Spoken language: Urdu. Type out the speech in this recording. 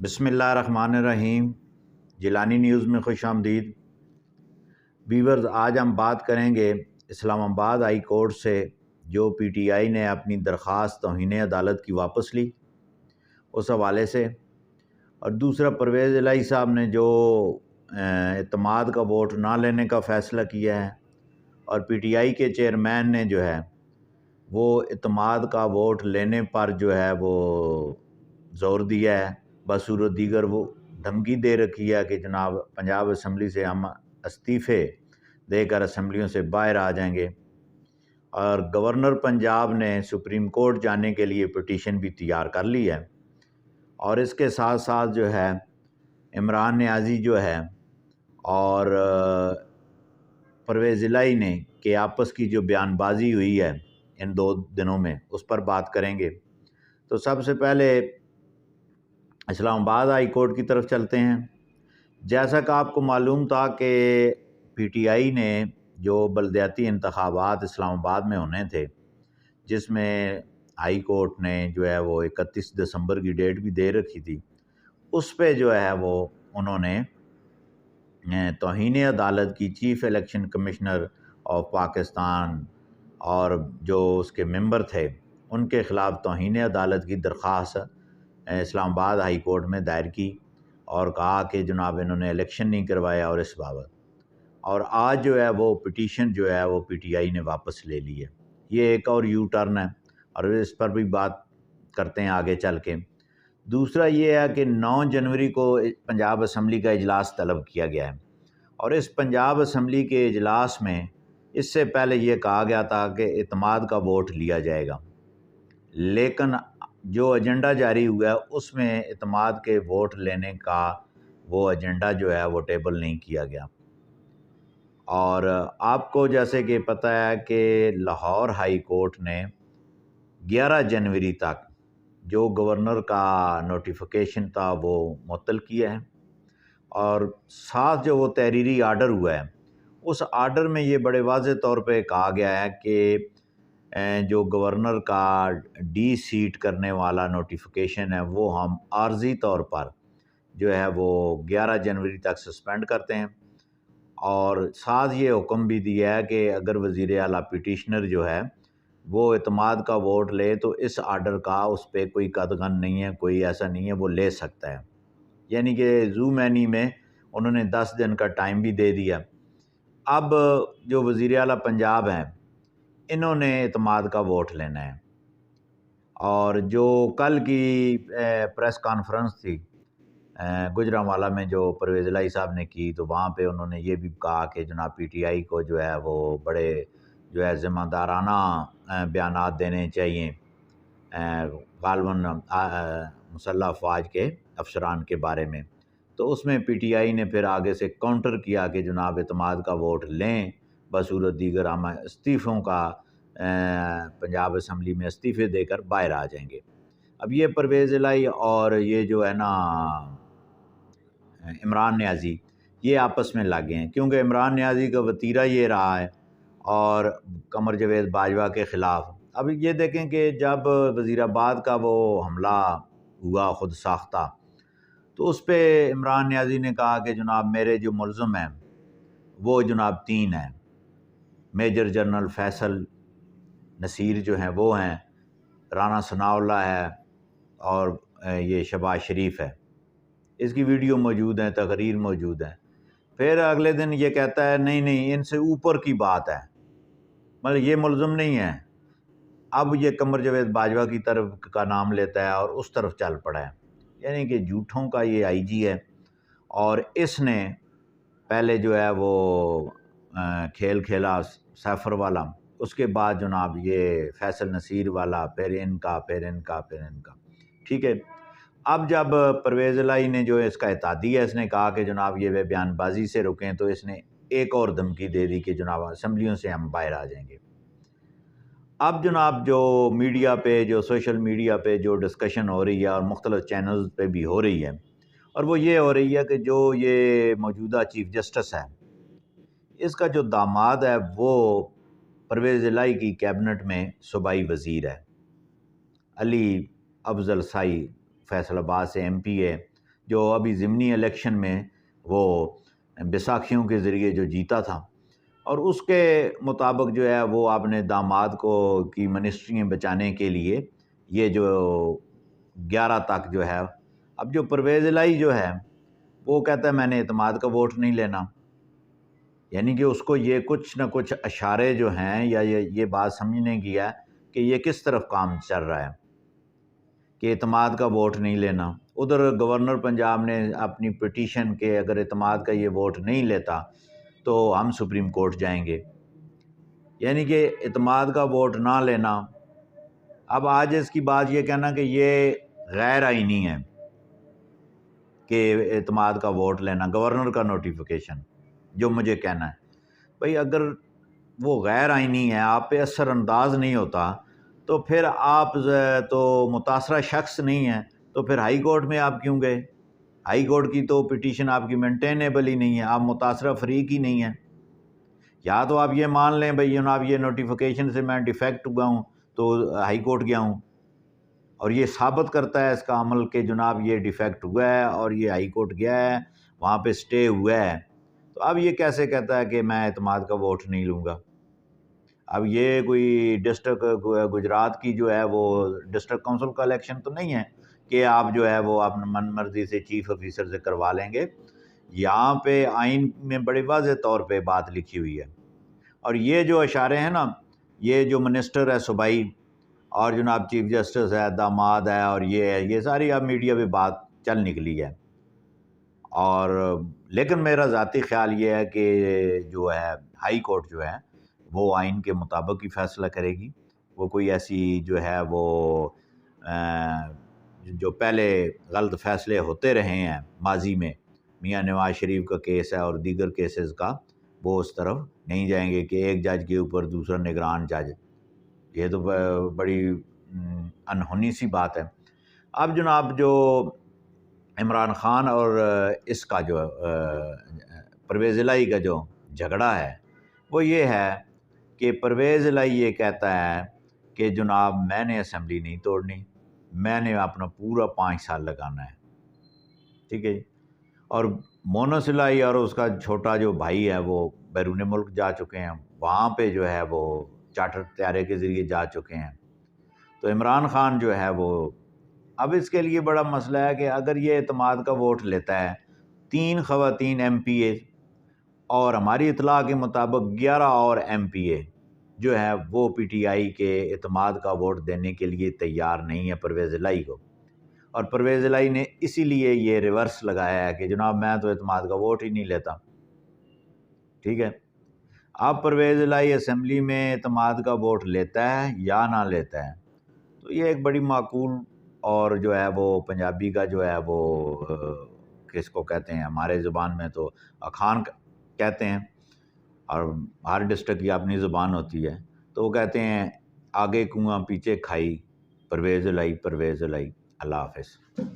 بسم اللہ الرحمن الرحیم۔ جیلانی نیوز میں خوش آمدید۔ ویورز، آج ہم بات کریں گے اسلام آباد ہائی کورٹ سے جو پی ٹی آئی نے اپنی درخواست توہین عدالت کی واپس لی اس حوالے سے، اور دوسرا پرویز الہی صاحب نے جو اعتماد کا ووٹ نہ لینے کا فیصلہ کیا ہے، اور پی ٹی آئی کے چیئرمین نے جو ہے وہ اعتماد کا ووٹ لینے پر جو ہے وہ زور دیا ہے، بصورت دیگر وہ دھمکی دے رکھی ہے کہ جناب پنجاب اسمبلی سے ہم استعفے دے کر اسمبلیوں سے باہر آ جائیں گے، اور گورنر پنجاب نے سپریم کورٹ جانے کے لیے پٹیشن بھی تیار کر لی ہے، اور اس کے ساتھ ساتھ جو ہے عمران نیازی جو ہے اور پرویز الہی نے کہ آپس کی جو بیان بازی ہوئی ہے ان 2 دنوں میں، اس پر بات کریں گے۔ تو سب سے پہلے اسلام آباد ہائی کورٹ کی طرف چلتے ہیں۔ جیسا کہ آپ کو معلوم تھا کہ پی ٹی آئی نے جو بلدیاتی انتخابات اسلام آباد میں ہونے تھے، جس میں ہائی کورٹ نے جو ہے وہ 31 دسمبر کی ڈیٹ بھی دے رکھی تھی، اس پہ جو ہے وہ انہوں نے توہین عدالت کی chief election commissioner of Pakistan اور جو اس کے ممبر تھے ان کے خلاف توہین عدالت کی درخواست اسلام آباد ہائی کورٹ میں دائر کی، اور کہا کہ جناب انہوں نے الیکشن نہیں کروایا اور اس بابت، اور آج جو ہے وہ پٹیشن جو ہے وہ پی ٹی آئی نے واپس لے لی ہے۔ یہ ایک اور یو ٹرن ہے، اور اس پر بھی بات کرتے ہیں آگے چل کے۔ دوسرا یہ ہے کہ 9 جنوری کو پنجاب اسمبلی کا اجلاس طلب کیا گیا ہے، اور اس پنجاب اسمبلی کے اجلاس میں اس سے پہلے یہ کہا گیا تھا کہ اعتماد کا ووٹ لیا جائے گا، لیکن جو ایجنڈا جاری ہوا ہے اس میں اعتماد کے ووٹ لینے کا وہ ایجنڈا جو ہے وہ ٹیبل نہیں کیا گیا۔ اور آپ کو جیسے کہ پتہ ہے کہ لاہور ہائی کورٹ نے 11 جنوری تک جو گورنر کا نوٹیفیکیشن تھا وہ معطل کیا ہے، اور ساتھ جو وہ تحریری آرڈر ہوا ہے اس آرڈر میں یہ بڑے واضح طور پہ کہا گیا ہے کہ جو گورنر کا ڈی سیٹ کرنے والا نوٹیفیکیشن ہے وہ ہم عارضی طور پر جو ہے وہ 11 جنوری تک سسپینڈ کرتے ہیں، اور ساتھ یہ حکم بھی دیا ہے کہ اگر وزیر اعلیٰ پٹیشنر جو ہے وہ اعتماد کا ووٹ لے تو اس آرڈر کا اس پہ کوئی قدغن نہیں ہے، کوئی ایسا نہیں ہے، وہ لے سکتا ہے، یعنی کہ زو مینی میں انہوں نے 10 دن کا ٹائم بھی دے دیا۔ اب جو وزیر اعلیٰ پنجاب ہیں انہوں نے اعتماد کا ووٹ لینا ہے، اور جو کل کی پریس کانفرنس تھی گوجرانوالہ میں جو پرویز الہی صاحب نے کی، تو وہاں پہ انہوں نے یہ بھی کہا کہ جناب پی ٹی آئی کو جو ہے وہ بڑے جو ہے ذمہ دارانہ بیانات دینے چاہیے غالباً مسلح افواج کے افسران کے بارے میں۔ تو اس میں پی ٹی آئی نے پھر آگے سے کاؤنٹر کیا کہ جناب اعتماد کا ووٹ لیں، بصورت دیگر ہم استعفوں کا پنجاب اسمبلی میں استعفے دے کر باہر آ جائیں گے۔ اب یہ پرویز الہی اور یہ جو ہے نا عمران نیازی یہ آپس میں لگ گئے ہیں، کیونکہ عمران نیازی کا وتیرہ یہ رہا ہے اور قمر جاوید باجوہ کے خلاف۔ اب یہ دیکھیں کہ جب وزیر آباد کا وہ حملہ ہوا خود ساختہ، تو اس پہ عمران نیازی نے کہا کہ جناب میرے جو ملزم ہیں وہ جناب 3 ہیں، میجر جنرل فیصل نصیر جو ہیں وہ ہیں، رانا ثناء اللہ ہے، اور یہ شہباز شریف ہے۔ اس کی ویڈیو موجود ہے، تقریر موجود ہے۔ پھر اگلے دن یہ کہتا ہے نہیں ان سے اوپر کی بات ہے، مطلب یہ ملزم نہیں ہے۔ اب یہ قمر جاوید باجوہ کی طرف کا نام لیتا ہے اور اس طرف چل پڑا ہے، یعنی کہ جھوٹوں کا یہ آئی جی ہے، اور اس نے پہلے جو ہے وہ کھیل کھیلا سیفر والا، اس کے بعد جناب یہ فیصل نصیر والا، پھر ان کا ٹھیک ہے۔ اب جب پرویز الہی نے جو اس کا احتیاطی ہے، اس نے کہا کہ جناب یہ بیان بازی سے رکیں، تو اس نے ایک اور دھمکی دے دی کہ جناب اسمبلیوں سے ہم باہر آ جائیں گے۔ اب جناب جو میڈیا پہ، جو سوشل میڈیا پہ جو ڈسکشن ہو رہی ہے اور مختلف چینلز پہ بھی ہو رہی ہے، اور وہ یہ ہو رہی ہے کہ جو یہ موجودہ چیف جسٹس ہے اس کا جو داماد ہے وہ پرویز الہی کی کیبنٹ میں صوبائی وزیر ہے، علی افضل سائی فیصل آباد سے ایم پی ہے، جو ابھی ضمنی الیکشن میں وہ بیساکھیوں کے ذریعے جو جیتا تھا، اور اس کے مطابق جو ہے وہ آپ نے داماد کو کی منسٹریاں بچانے کے لیے یہ جو 11 تک جو ہے، اب جو پرویز الہی جو ہے وہ کہتا ہے میں نے اعتماد کا ووٹ نہیں لینا، یعنی کہ اس کو یہ کچھ نہ کچھ اشارے جو ہیں یا یہ بات سمجھنے کی ہے کہ یہ کس طرف کام چل رہا ہے کہ اعتماد کا ووٹ نہیں لینا۔ ادھر گورنر پنجاب نے اپنی پٹیشن کے اگر اعتماد کا یہ ووٹ نہیں لیتا تو ہم سپریم کورٹ جائیں گے، یعنی کہ اعتماد کا ووٹ نہ لینا۔ اب آج اس کی بات یہ کہنا کہ یہ غیر آئینی ہے کہ اعتماد کا ووٹ لینا، گورنر کا نوٹیفیکیشن جو مجھے کہنا ہے، بھئی اگر وہ غیر آئینی ہے، آپ پہ اثر انداز نہیں ہوتا، تو پھر آپ تو متاثرہ شخص نہیں ہیں، تو پھر ہائی کورٹ میں آپ کیوں گئے؟ ہائی کورٹ کی تو پٹیشن آپ کی مینٹینیبل ہی نہیں ہے، آپ متاثرہ فریق ہی نہیں ہیں۔ یا تو آپ یہ مان لیں بھئی جناب یہ نوٹیفیکیشن سے میں ڈیفیکٹ ہوا ہوں تو ہائی کورٹ گیا ہوں، اور یہ ثابت کرتا ہے اس کا عمل کہ جناب یہ ڈیفیکٹ ہوا ہے اور یہ ہائی کورٹ گیا ہے، وہاں پہ سٹے ہوا ہے، تو اب یہ کیسے کہتا ہے کہ میں اعتماد کا ووٹ نہیں لوں گا؟ اب یہ کوئی ڈسٹرکٹ گجرات کی جو ہے وہ ڈسٹرکٹ کونسل کا الیکشن تو نہیں ہے کہ آپ جو ہے وہ اپنے من مرضی سے چیف آفیسر سے کروا لیں گے۔ یہاں پہ آئین میں بڑے واضح طور پہ بات لکھی ہوئی ہے، اور یہ جو اشارے ہیں نا، یہ جو منسٹر ہے صوبائی اور جناب چیف جسٹس ہے، داماد ہے، اور یہ ہے، یہ ساری اب میڈیا پہ بات چل نکلی ہے، اور لیکن میرا ذاتی خیال یہ ہے کہ جو ہے ہائی کورٹ جو ہے وہ آئین کے مطابق ہی فیصلہ کرے گی۔ وہ کوئی ایسی جو ہے وہ جو پہلے غلط فیصلے ہوتے رہے ہیں ماضی میں، میاں نواز شریف کا کیس ہے اور دیگر کیسز کا، وہ اس طرف نہیں جائیں گے کہ ایک جج کے اوپر دوسرا نگران جج، یہ تو بڑی انہونی سی بات ہے۔ اب جناب جو عمران خان اور اس کا جو پرویز الہی کا جو جھگڑا ہے وہ یہ ہے کہ پرویز الہی یہ کہتا ہے کہ جناب میں نے اسمبلی نہیں توڑنی، میں نے اپنا پورا 5 سال لگانا ہے، ٹھیک ہے جی، اور مونس الہی اور اس کا چھوٹا جو بھائی ہے وہ بیرون ملک جا چکے ہیں، وہاں پہ جو ہے وہ چارٹر طیارے کے ذریعے جا چکے ہیں۔ تو عمران خان جو ہے وہ اب اس کے لیے بڑا مسئلہ ہے کہ اگر یہ اعتماد کا ووٹ لیتا ہے، 3 خواتین ایم پی اے اور ہماری اطلاع کے مطابق 11 اور ایم پی اے جو ہے وہ پی ٹی آئی کے اعتماد کا ووٹ دینے کے لیے تیار نہیں ہے پرویز الہی کو، اور پرویز الہی نے اسی لیے یہ ریورس لگایا ہے کہ جناب میں تو اعتماد کا ووٹ ہی نہیں لیتا، ٹھیک ہے۔ اب پرویز الہی اسمبلی میں اعتماد کا ووٹ لیتا ہے یا نہ لیتا ہے، تو یہ ایک بڑی معقول اور جو ہے وہ پنجابی کا جو ہے وہ کس کو کہتے ہیں، ہمارے زبان میں تو اخان کہتے ہیں، اور ہر ڈسٹرکٹ کی اپنی زبان ہوتی ہے، تو وہ کہتے ہیں آگے کنواں پیچھے کھائی، پرویز الہی پرویز الہی۔ اللہ حافظ۔